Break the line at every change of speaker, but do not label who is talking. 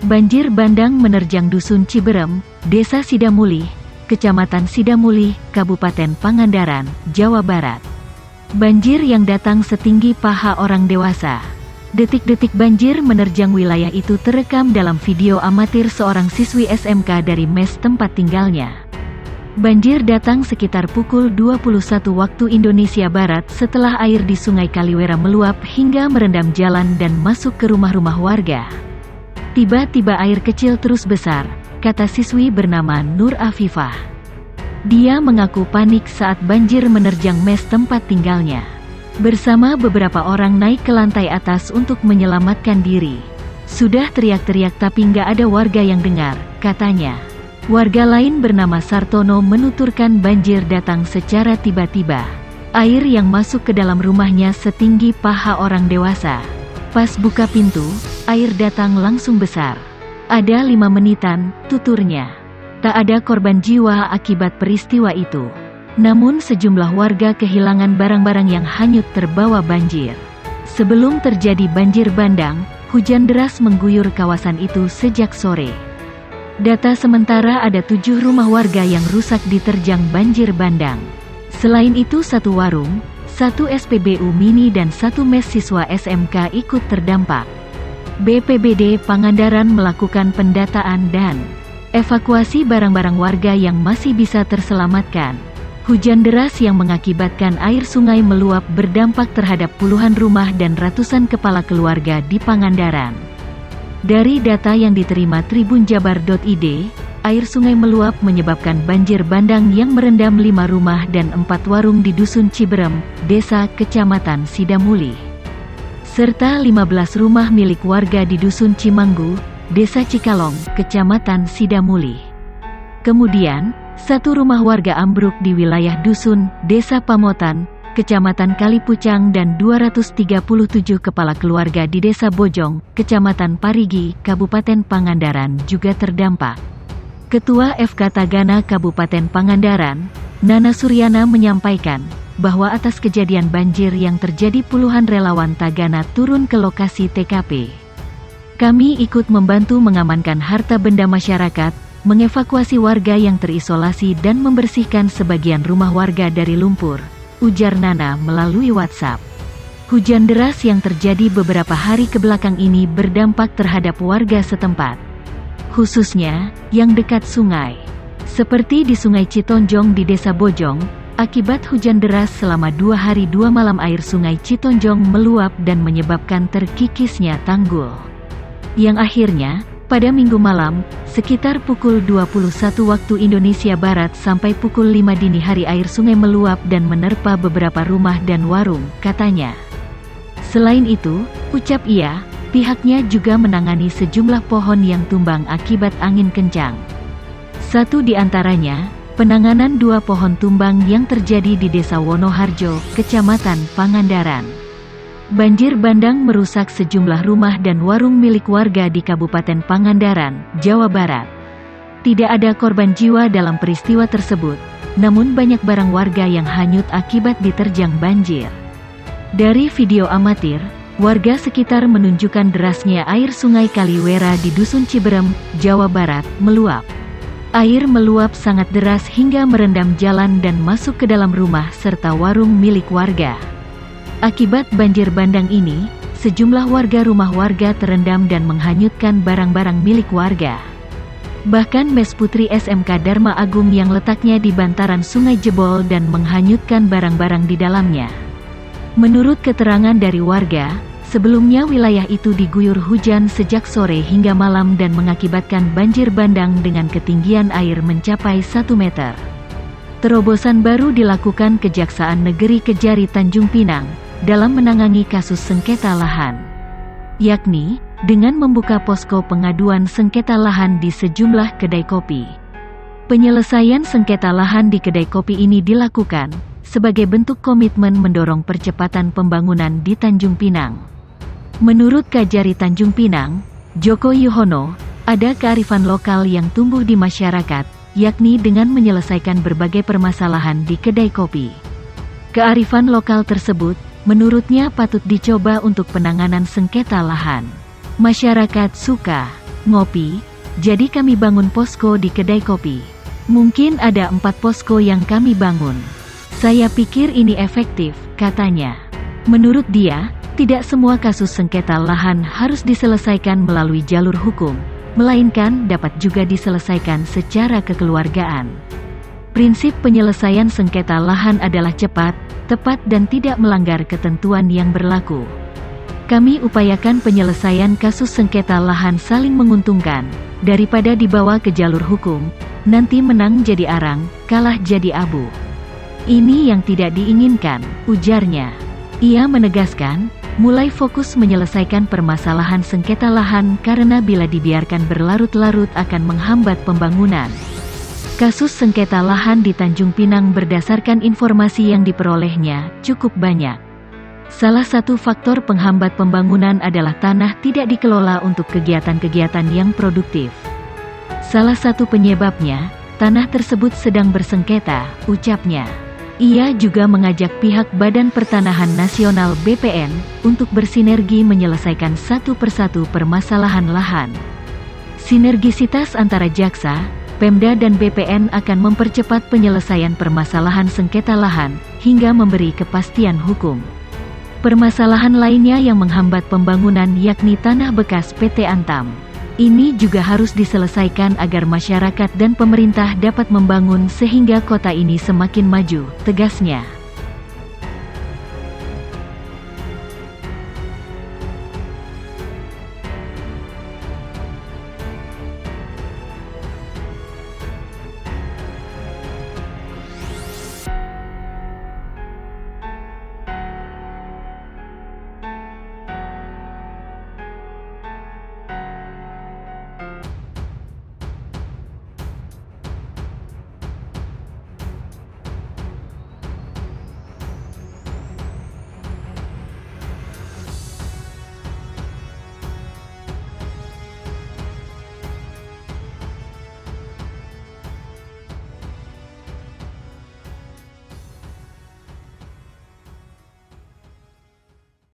Banjir bandang menerjang Dusun Ciberem, Desa Sidamulih, Kecamatan Sidamulih, Kabupaten Pangandaran, Jawa Barat. Banjir yang datang setinggi paha orang dewasa. Detik-detik banjir menerjang wilayah itu terekam dalam video amatir seorang siswi SMK dari mes tempat tinggalnya. Banjir datang sekitar pukul 21 waktu Indonesia Barat setelah air di Sungai Kaliwera meluap hingga merendam jalan dan masuk ke rumah-rumah warga. Tiba-tiba air kecil terus besar, kata siswi bernama Nur Afifah. Dia mengaku panik saat banjir menerjang mes tempat tinggalnya. Bersama beberapa orang naik ke lantai atas untuk menyelamatkan diri. Sudah teriak-teriak tapi nggak ada warga yang dengar, katanya. Warga lain bernama Sartono menuturkan banjir datang secara tiba-tiba. Air yang masuk ke dalam rumahnya setinggi paha orang dewasa. Pas buka pintu, air datang langsung besar. Ada 5 menitan, tuturnya. Tak ada korban jiwa akibat peristiwa itu. Namun sejumlah warga kehilangan barang-barang yang hanyut terbawa banjir. Sebelum terjadi banjir bandang, hujan deras mengguyur kawasan itu sejak sore. Data sementara ada 7 rumah warga yang rusak diterjang banjir bandang. Selain itu 1 warung, 1 SPBU mini dan 1 mes siswa SMK ikut terdampak. BPBD Pangandaran melakukan pendataan dan evakuasi barang-barang warga yang masih bisa terselamatkan. Hujan deras yang mengakibatkan air sungai meluap berdampak terhadap puluhan rumah dan ratusan kepala keluarga di Pangandaran. Dari data yang diterima tribunjabar.id, air sungai meluap menyebabkan banjir bandang yang merendam 5 rumah dan 4 warung di Dusun Ciberem, Desa Kecamatan Sidamulih. Serta 15 rumah milik warga di Dusun Cimanggu, Desa Cikalong, Kecamatan Sidamulih. Kemudian, 1 rumah warga ambruk di wilayah Dusun, Desa Pamotan, Kecamatan Kalipucang dan 237 kepala keluarga di Desa Bojong, Kecamatan Parigi, Kabupaten Pangandaran juga terdampak. Ketua FK Tagana Kabupaten Pangandaran, Nana Suryana menyampaikan, bahwa atas kejadian banjir yang terjadi puluhan relawan Tagana turun ke lokasi TKP. Kami ikut membantu mengamankan harta benda masyarakat, mengevakuasi warga yang terisolasi dan membersihkan sebagian rumah warga dari lumpur, ujar Nana melalui WhatsApp. Hujan deras yang terjadi beberapa hari kebelakang ini berdampak terhadap warga setempat, khususnya yang dekat sungai. Seperti di Sungai Citonjong di Desa Bojong, akibat hujan deras selama 2 hari 2 malam air Sungai Citonjong meluap dan menyebabkan terkikisnya tanggul. Yang akhirnya, pada Minggu malam, sekitar pukul 21 waktu Indonesia Barat sampai pukul 5 dini hari air sungai meluap dan menerpa beberapa rumah dan warung, katanya. Selain itu, ucap ia, pihaknya juga menangani sejumlah pohon yang tumbang akibat angin kencang. 1 di antaranya, penanganan 2 pohon tumbang yang terjadi di Desa Wonoharjo, Kecamatan Pangandaran. Banjir bandang merusak sejumlah rumah dan warung milik warga di Kabupaten Pangandaran, Jawa Barat. Tidak ada korban jiwa dalam peristiwa tersebut, namun banyak barang warga yang hanyut akibat diterjang banjir. Dari video amatir, warga sekitar menunjukkan derasnya air Sungai Kaliwera di Dusun Ciberem, Jawa Barat, meluap. Air meluap sangat deras hingga merendam jalan dan masuk ke dalam rumah serta warung milik warga. Akibat banjir bandang ini, sejumlah rumah warga terendam dan menghanyutkan barang-barang milik warga. Bahkan mes Putri SMK Dharma Agung yang letaknya di bantaran sungai jebol dan menghanyutkan barang-barang di dalamnya. Menurut keterangan dari warga, sebelumnya wilayah itu diguyur hujan sejak sore hingga malam dan mengakibatkan banjir bandang dengan ketinggian air mencapai 1 meter. Terobosan baru dilakukan Kejaksaan Negeri Kejari Tanjung Pinang dalam menangani kasus sengketa lahan, yakni dengan membuka posko pengaduan sengketa lahan di sejumlah kedai kopi. Penyelesaian sengketa lahan di kedai kopi ini dilakukan sebagai bentuk komitmen mendorong percepatan pembangunan di Tanjung Pinang. Menurut Kajari Tanjung Pinang, Joko Yuhono, ada kearifan lokal yang tumbuh di masyarakat, yakni dengan menyelesaikan berbagai permasalahan di kedai kopi. Kearifan lokal tersebut, menurutnya patut dicoba untuk penanganan sengketa lahan. Masyarakat suka ngopi, jadi kami bangun posko di kedai kopi. Mungkin ada 4 posko yang kami bangun. Saya pikir ini efektif, katanya. Menurut dia, tidak semua kasus sengketa lahan harus diselesaikan melalui jalur hukum, melainkan dapat juga diselesaikan secara kekeluargaan. Prinsip penyelesaian sengketa lahan adalah cepat, tepat dan tidak melanggar ketentuan yang berlaku. Kami upayakan penyelesaian kasus sengketa lahan saling menguntungkan, daripada dibawa ke jalur hukum, nanti menang jadi arang, kalah jadi abu. Ini yang tidak diinginkan, ujarnya. Ia menegaskan, mulai fokus menyelesaikan permasalahan sengketa lahan karena bila dibiarkan berlarut-larut akan menghambat pembangunan. Kasus sengketa lahan di Tanjung Pinang berdasarkan informasi yang diperolehnya, cukup banyak. Salah satu faktor penghambat pembangunan adalah tanah tidak dikelola untuk kegiatan-kegiatan yang produktif. Salah satu penyebabnya, tanah tersebut sedang bersengketa, ucapnya. Ia juga mengajak pihak Badan Pertanahan Nasional (BPN) untuk bersinergi menyelesaikan satu persatu permasalahan lahan. Sinergisitas antara jaksa, Pemda dan BPN akan mempercepat penyelesaian permasalahan sengketa lahan, hingga memberi kepastian hukum. Permasalahan lainnya yang menghambat pembangunan yakni tanah bekas PT Antam. Ini juga harus diselesaikan agar masyarakat dan pemerintah dapat membangun sehingga kota ini semakin maju, tegasnya.